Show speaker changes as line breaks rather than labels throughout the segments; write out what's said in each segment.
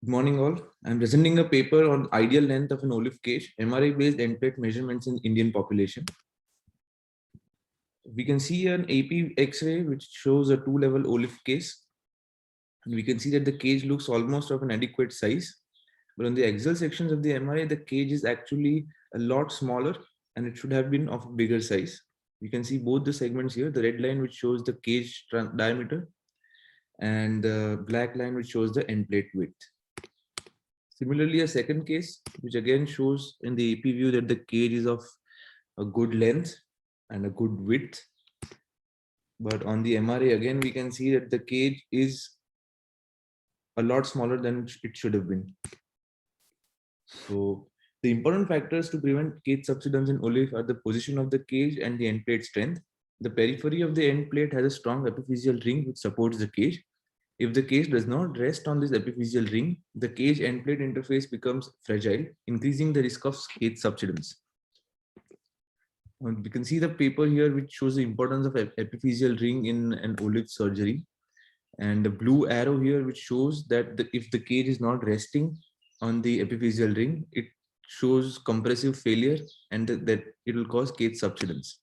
Good morning all. I'm presenting a paper on ideal length of an olive cage, MRI-based end plate measurements in Indian population. We can see an AP X-ray which shows a two-level olive case. And we can see that the cage looks almost of an adequate size. But on the axial sections of the MRI, the cage is actually a lot smaller and it should have been of a bigger size. You can see both the segments here, the red line which shows the cage diameter and the black line which shows the end plate width. Similarly, a second case, which again shows in the AP view that the cage is of a good length and a good width. But on the MRI, again, we can see that the cage is a lot smaller than it should have been. So the important factors to prevent cage subsidence in olive are the position of the cage and the end plate strength. The periphery of the end plate has a strong epiphyseal ring which supports the cage. If the cage does not rest on this epiphyseal ring, the cage end plate interface becomes fragile, increasing the risk of cage subsidence. And we can see the paper here which shows the importance of epiphyseal ring in an olive surgery. And the blue arrow here which shows that if the cage is not resting on the epiphyseal ring, it shows compressive failure and that it will cause cage subsidence.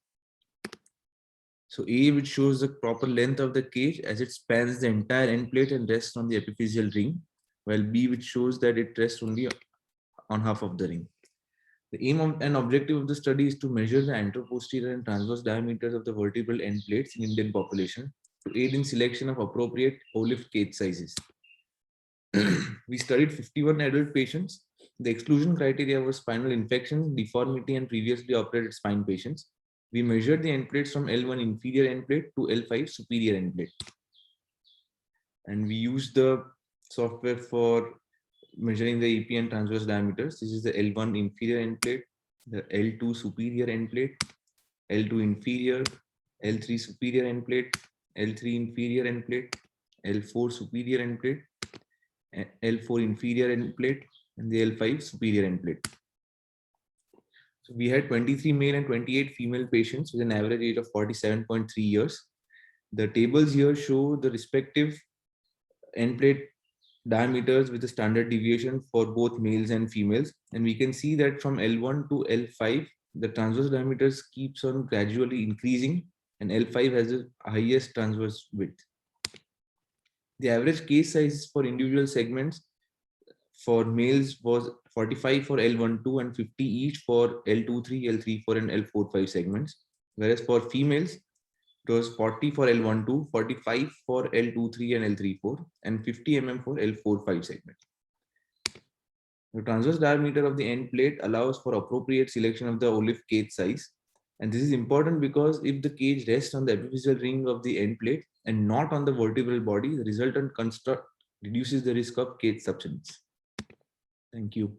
So A, which shows the proper length of the cage as it spans the entire end plate and rests on the epiphyseal ring, while B, which shows that it rests only on half of the ring. The aim and objective of the study is to measure the anteroposterior and transverse diameters of the vertebral end plates in Indian population to aid in selection of appropriate olive cage sizes. We studied 51 adult patients. The exclusion criteria were spinal infections, deformity, and previously operated spine patients. We measured the end plates from L1 inferior end plate to L5 superior end plate. And we used the software for measuring the EP and transverse diameters. This is the L1 inferior end plate, the L2 superior end plate, L2 inferior, L3 superior end plate, L3 inferior end plate, L4 superior end plate, L4 inferior end plate, and the L5 superior end plate. So we had 23 male and 28 female patients with an average age of 47.3 years. The tables here show the respective end plate diameters with a standard deviation for both males and females. And we can see that from L1 to L5, the transverse diameters keeps on gradually increasing and L5 has the highest transverse width. The average case size for individual segments for males was 45 for L12 and 50 each for L23, L34 and L45 segments. Whereas for females, it was 40 for L12, 45 for L23 and L34 and 50 mm for L45 segment. The transverse diameter of the end plate allows for appropriate selection of the olive cage size. And this is important because if the cage rests on the epiphyseal ring of the end plate and not on the vertebral body, the resultant construct reduces the risk of cage subsidence. Thank you.